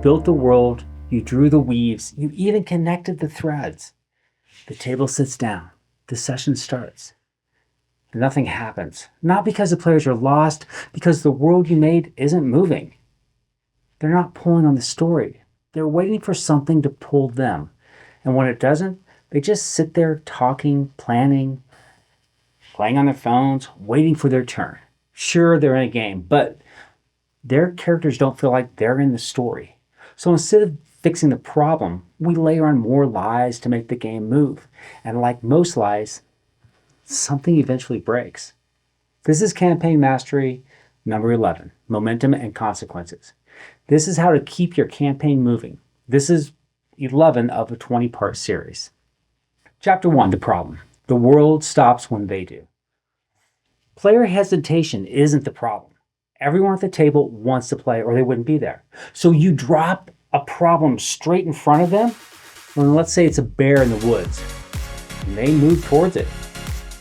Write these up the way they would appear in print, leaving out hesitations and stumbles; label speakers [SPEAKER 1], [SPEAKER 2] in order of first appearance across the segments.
[SPEAKER 1] built the world, you drew the weaves, you even connected the threads. The table sits down, the session starts. Nothing happens. Not because the players are lost, because the world you made isn't moving. They're not pulling on the story. They're waiting for something to pull them. And when it doesn't, they just sit there talking, planning, playing on their phones, waiting for their turn. Sure, they're in a game, but their characters don't feel like they're in the story. So instead of fixing the problem, we layer on more lies to make the game move. And like most lies, something eventually breaks. This is Campaign Mastery number 11, Momentum and Consequences. This is how to keep your campaign moving. This is 11 of a 20-part series. Chapter 1, the problem. The world stops when they do. Player hesitation isn't the problem. Everyone at the table wants to play or they wouldn't be there. So you drop a problem straight in front of them. Well, let's say it's a bear in the woods. And they move towards it.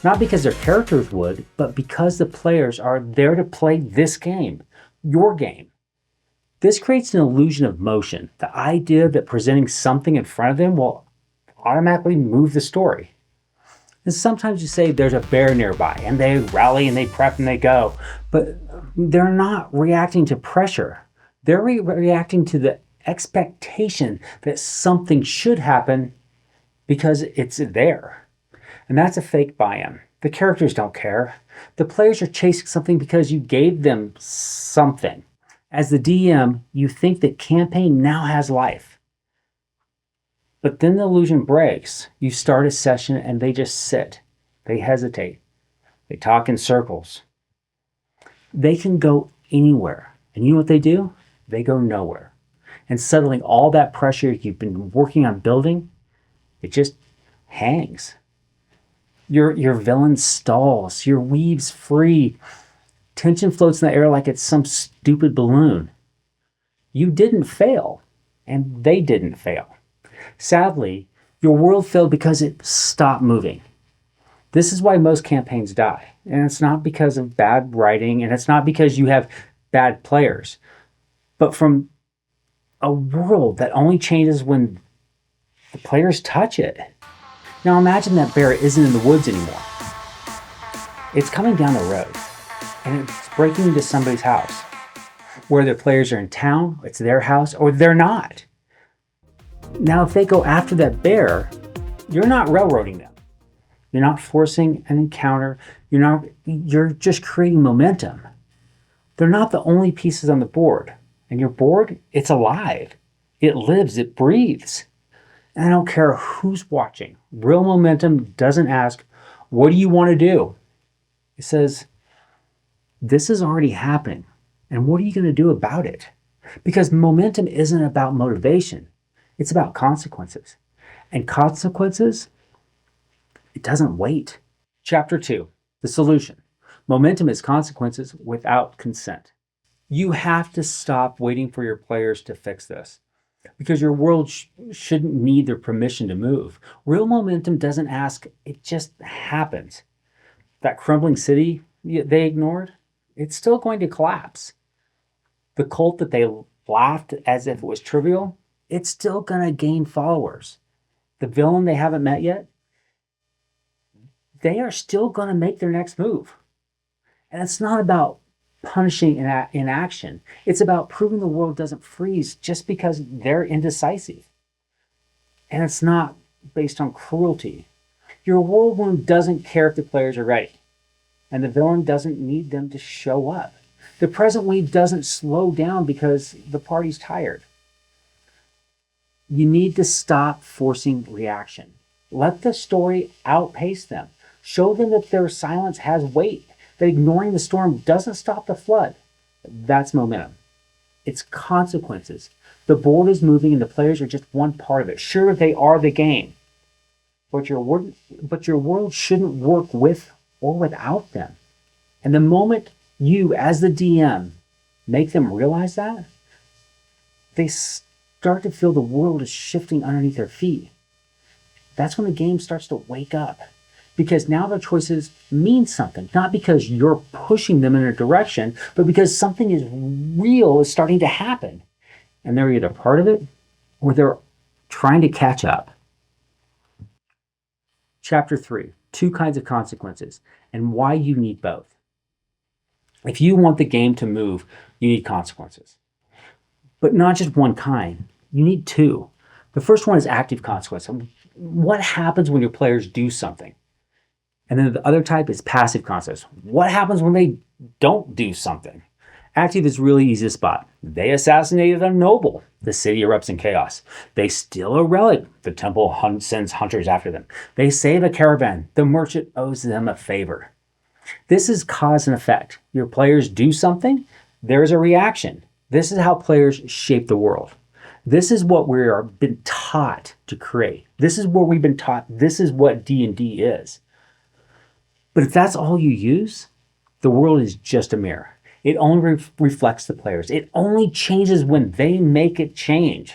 [SPEAKER 1] Not because their characters would, but because the players are there to play this game, your game. This creates an illusion of motion, the idea that presenting something in front of them will automatically move the story. And sometimes you say there's a bear nearby, and they rally and they prep and they go, but they're not reacting to pressure. They're reacting to the expectation that something should happen because it's there. And that's a fake buy-in. The characters don't care. The players are chasing something because you gave them something. As the DM, you think the campaign now has life. But then the illusion breaks. You start a session and they just sit. They hesitate. They talk in circles. They can go anywhere. And you know what they do? They go nowhere. And suddenly all that pressure you've been working on building, it just hangs. Your villain stalls, your weaves free. Tension floats in the air like it's some stupid balloon. You didn't fail, and they didn't fail. Sadly, your world failed because it stopped moving. This is why most campaigns die. And it's not because of bad writing, and it's not because you have bad players, but from a world that only changes when the players touch it. Now imagine that bear isn't in the woods anymore. It's coming down the road, and it's breaking into somebody's house. Whether the players are in town, it's their house, or they're not. Now if they go after that bear, you're not railroading them. You're not forcing an encounter. You're just creating momentum. They're not the only pieces on the board. And your board, it's alive. It lives, it breathes. And I don't care who's watching. Real momentum doesn't ask, what do you want to do? It says, this is already happening. And what are you going to do about it? Because momentum isn't about motivation. It's about consequences. And consequences, it doesn't wait. Chapter 2, the solution. Momentum is consequences without consent. You have to stop waiting for your players to fix this. Because your world shouldn't need their permission to move. Real momentum doesn't ask, it just happens. That crumbling city they ignored, it's still going to collapse. The cult that they laughed as if it was trivial, it's still going to gain followers. The villain they haven't met yet, they are still going to make their next move. And it's not about punishing inaction. It's about proving the world doesn't freeze just because they're indecisive. And it's not based on cruelty. Your whirlwind doesn't care if the players are ready. And the villain doesn't need them to show up. The present wave doesn't slow down because the party's tired. You need to stop forcing reaction. Let the story outpace them. Show them that their silence has weight. That ignoring the storm doesn't stop the flood. That's momentum. It's consequences. The board is moving and the players are just one part of it. Sure, they are the game. But your world shouldn't work with or without them. And the moment you, as the DM, make them realize that, they start to feel the world is shifting underneath their feet. That's when the game starts to wake up. Because now their choices mean something, not because you're pushing them in a direction, but because something is real is starting to happen. and they're either part of it or they're trying to catch up. Chapter 3, 2 kinds of consequences and why you need both. If you want the game to move, you need consequences. But not just one kind, you need 2. The first one is active consequence. What happens when your players do something? And then the other type is passive consequence. What happens when they don't do something? Active is really easy to spot. They assassinated a noble. The city erupts in chaos. They steal a relic. The temple sends hunters after them. They save a caravan. The merchant owes them a favor. This is cause and effect. Your players do something, there's a reaction. This is how players shape the world. This is what we've been taught to create. This is where we've been taught this is what D&D is. But if that's all you use, the world is just a mirror. It only reflects the players. It only changes when they make it change.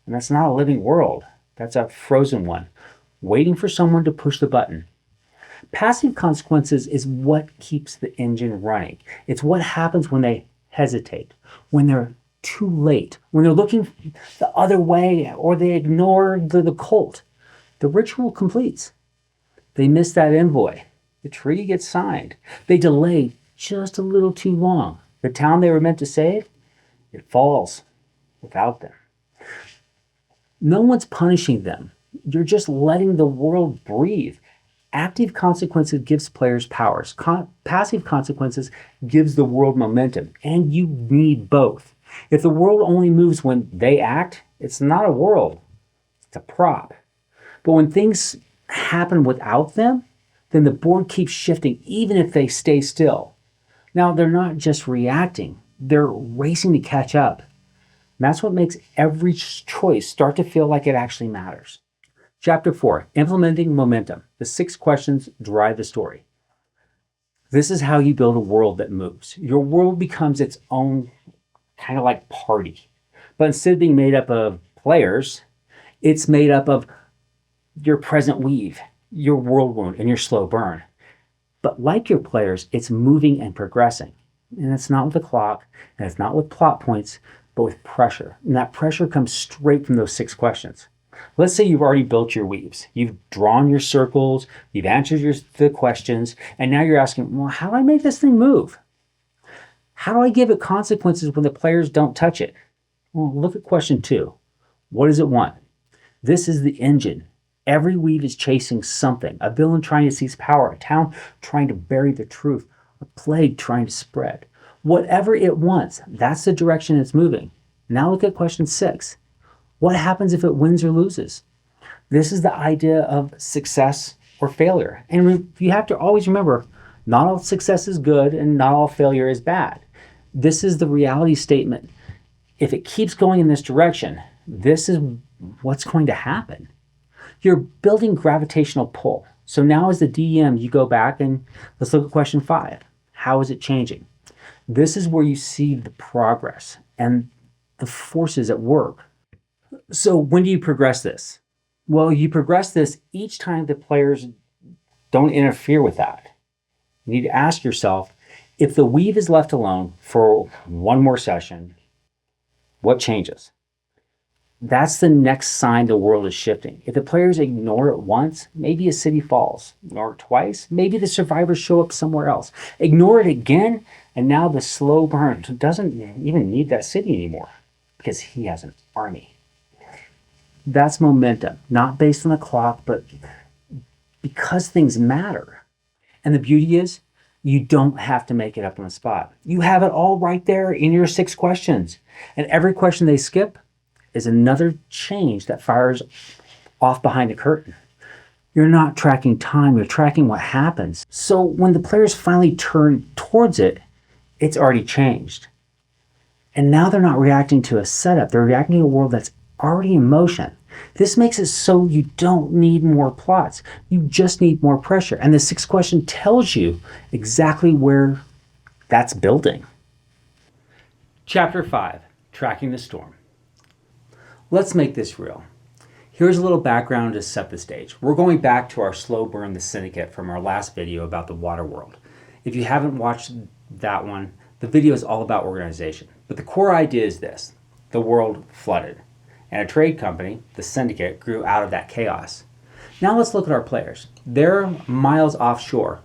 [SPEAKER 1] And that's not a living world. That's a frozen one, waiting for someone to push the button. Passive consequences is what keeps the engine running. It's what happens when they hesitate, when they're too late, when they're looking the other way, or they ignore the cult. The ritual completes. They miss that envoy. The treaty gets signed. They delay just a little too long. The town they were meant to save, it falls without them. No one's punishing them. You're just letting the world breathe. Active consequences gives players powers. Passive consequences gives the world momentum, and you need both. If the world only moves when they act, it's not a world, it's a prop. But when things happen without them, then the board keeps shifting even if they stay still. Now, they're not just reacting, they're racing to catch up. And that's what makes every choice start to feel like it actually matters. Chapter 4, Implementing Momentum. The 6 questions drive the story. This is how you build a world that moves. Your world becomes its own kind of like party. But instead of being made up of players, it's made up of your present weave, your world wound, and your slow burn. But like your players, it's moving and progressing. And it's not with a clock, and it's not with plot points, but with pressure. And that pressure comes straight from those 6 questions. Let's say you've already built your weaves. You've drawn your circles, you've answered the questions, and now you're asking, well, how do I make this thing move? How do I give it consequences when the players don't touch it? Well, look at question 2. What does it want? This is the engine. Every weave is chasing something. A villain trying to seize power, a town trying to bury the truth, a plague trying to spread. Whatever it wants, that's the direction it's moving. Now look at question 6. What happens if it wins or loses? This is the idea of success or failure. And you have to always remember, not all success is good and not all failure is bad. This is the reality statement. If it keeps going in this direction, this is what's going to happen. You're building gravitational pull. So now as the DM, you go back and let's look at question 5. How is it changing? This is where you see the progress and the forces at work. So when do you progress this? Well, you progress this each time the players don't interfere with that. You need to ask yourself, if the weave is left alone for one more session, what changes? That's the next sign the world is shifting. If the players ignore it once, maybe a city falls. Ignore it twice, maybe the survivors show up somewhere else. Ignore it again, and now the slow burn doesn't even need that city anymore because he has an army. That's momentum, not based on the clock, but because things matter. And the beauty is, you don't have to make it up on the spot. You have it all right there in your 6 questions. And every question they skip is another change that fires off behind the curtain. You're not tracking time, you're tracking what happens. So when the players finally turn towards it, it's already changed. And now they're not reacting to a setup, they're reacting to a world that's already in motion. This makes it so you don't need more plots. You just need more pressure. And the 6th question tells you exactly where that's building. Chapter 5, Tracking the Storm. Let's make this real. Here's a little background to set the stage. We're going back to our slow burn the syndicate from our last video about the water world. If you haven't watched that one, the video is all about organization. But the core idea is this. the world flooded, and a trade company, the Syndicate, grew out of that chaos. Now let's look at our players. They're miles offshore,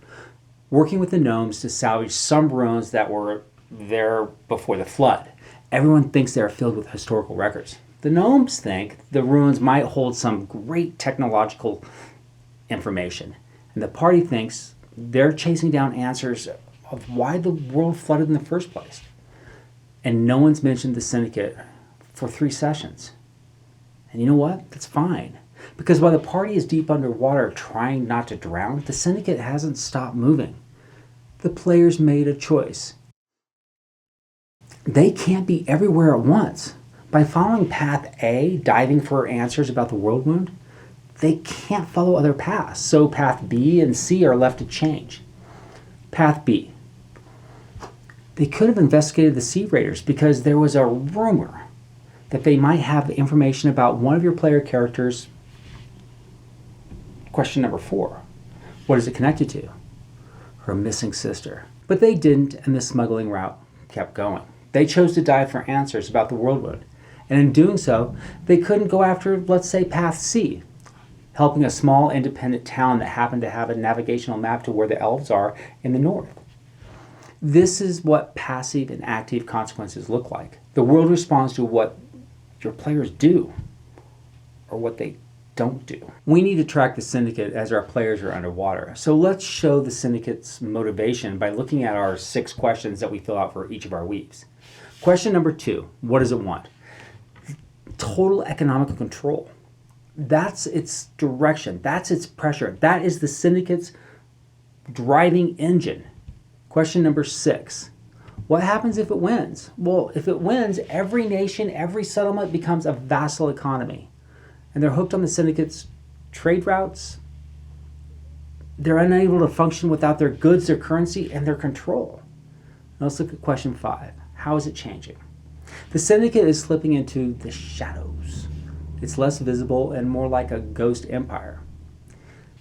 [SPEAKER 1] working with the gnomes to salvage some ruins that were there before the flood. Everyone thinks they are filled with historical records. The gnomes think the ruins might hold some great technological information, and the party thinks they're chasing down answers of why the world flooded in the first place. And no one's mentioned the Syndicate for 3 sessions. And you know what? That's fine. Because while the party is deep underwater trying not to drown, the Syndicate hasn't stopped moving. The players made a choice. They can't be everywhere at once. By following path A, diving for answers about the world wound, they can't follow other paths. So path B and C are left to change. Path B. They could have investigated the Sea Raiders because there was a rumor that they might have information about one of your player characters. Question number 4. What is it connected to? Her missing sister. But they didn't, and the smuggling route kept going. They chose to dive for answers about the world wound. And in doing so, they couldn't go after, let's say, Path C, helping a small independent town that happened to have a navigational map to where the elves are in the north. This is what passive and active consequences look like. The world responds to what your players do, or what they don't do. We need to track the Syndicate as our players are underwater. So let's show the Syndicate's motivation by looking at our 6 questions that we fill out for each of our weaves. Question number 2, what does it want? Total economical control. That's its direction. That's its pressure. That is the Syndicate's driving engine. Question number 6. What happens if it wins? Well, if it wins, every nation, every settlement becomes a vassal economy. And they're hooked on the Syndicate's trade routes. They're unable to function without their goods, their currency, and their control. Now let's look at question 5. How is it changing? The Syndicate is slipping into the shadows. It's less visible and more like a ghost empire.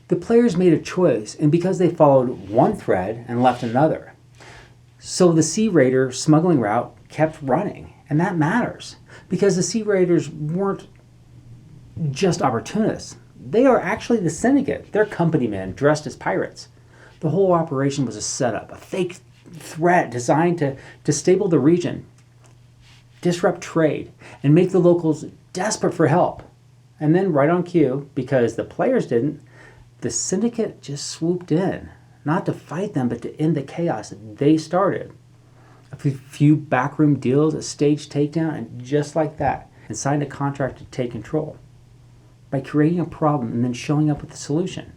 [SPEAKER 1] The players made a choice, and because they followed one thread and left another. So the Sea Raider smuggling route kept running, and that matters, because the Sea Raiders weren't just opportunists. They are actually the Syndicate. They're company men dressed as pirates. The whole operation was a setup, a fake threat designed to destabilize the region, disrupt trade, and make the locals desperate for help. And then right on cue, because the players didn't, the Syndicate just swooped in, not to fight them, but to end the chaos that they started. A few backroom deals, a staged takedown, and just like that, and signed a contract to take control. By creating a problem and then showing up with a solution.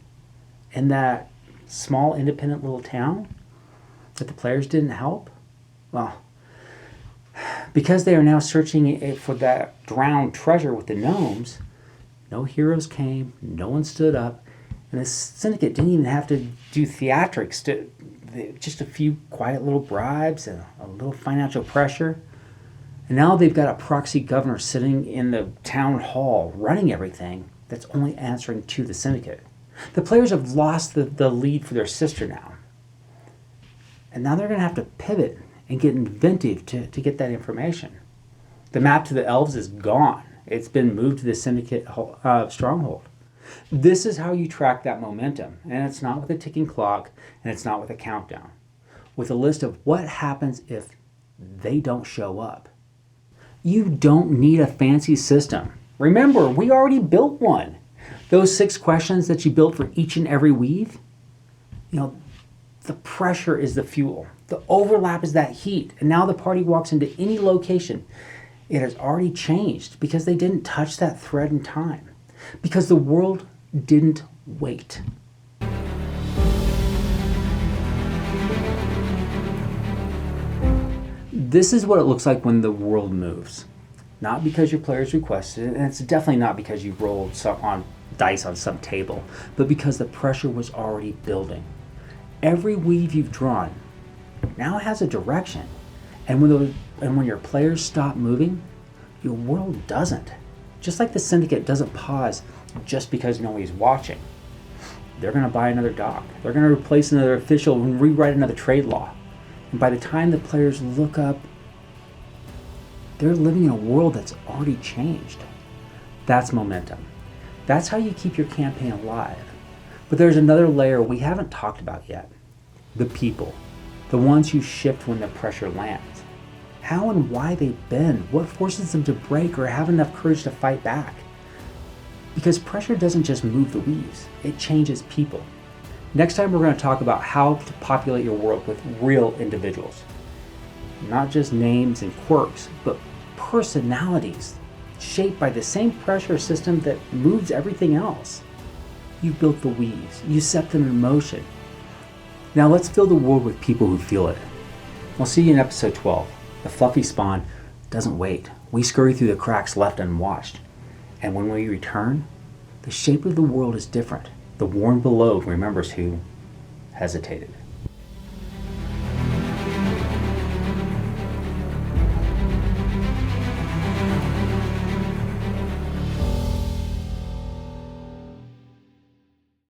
[SPEAKER 1] In that small, independent little town that the players didn't help, well, because they are now searching for that drowned treasure with the gnomes, no heroes came, no one stood up, and the Syndicate didn't even have to do theatrics, just a few quiet little bribes and a little financial pressure. And now they've got a proxy governor sitting in the town hall running everything that's only answering to the Syndicate. The players have lost the lead for their sister now. And now they're going to have to pivot and get inventive to get that information. The map to the elves is gone. It's been moved to the Syndicate stronghold. This is how you track that momentum. And it's not with a ticking clock, and it's not with a countdown. With a list of what happens if they don't show up. You don't need a fancy system. Remember, we already built one. Those 6 questions that you built for each and every weave, the pressure is the fuel. The overlap is that heat. And now the party walks into any location. It has already changed because they didn't touch that thread in time. Because the world didn't wait. This is what it looks like when the world moves. Not because your players requested it, and it's definitely not because you rolled on dice on some table, but because the pressure was already building. Every weave you've drawn now has a direction, and when your players stop moving, your world doesn't. Just like the Syndicate doesn't pause just because nobody's watching. They're going to buy another dock. They're going to replace another official and rewrite another trade law. And by the time the players look up, They're living in a world that's already changed. That's momentum. That's how you keep your campaign alive. But there's another layer we haven't talked about yet. The people. The ones who shift when the pressure lands. How and why they bend, what forces them to break or have enough courage to fight back. Because pressure doesn't just move the weaves, it changes people. Next time we're going to talk about how to populate your world with real individuals. Not just names and quirks, but personalities shaped by the same pressure system that moves everything else. You've built the weaves, you set them in motion. Now let's fill the world with people who feel it. We'll see you in episode 12. The fluffy spawn doesn't wait. We scurry through the cracks left unwatched. And when we return, the shape of the world is different. The worn below remembers who hesitated.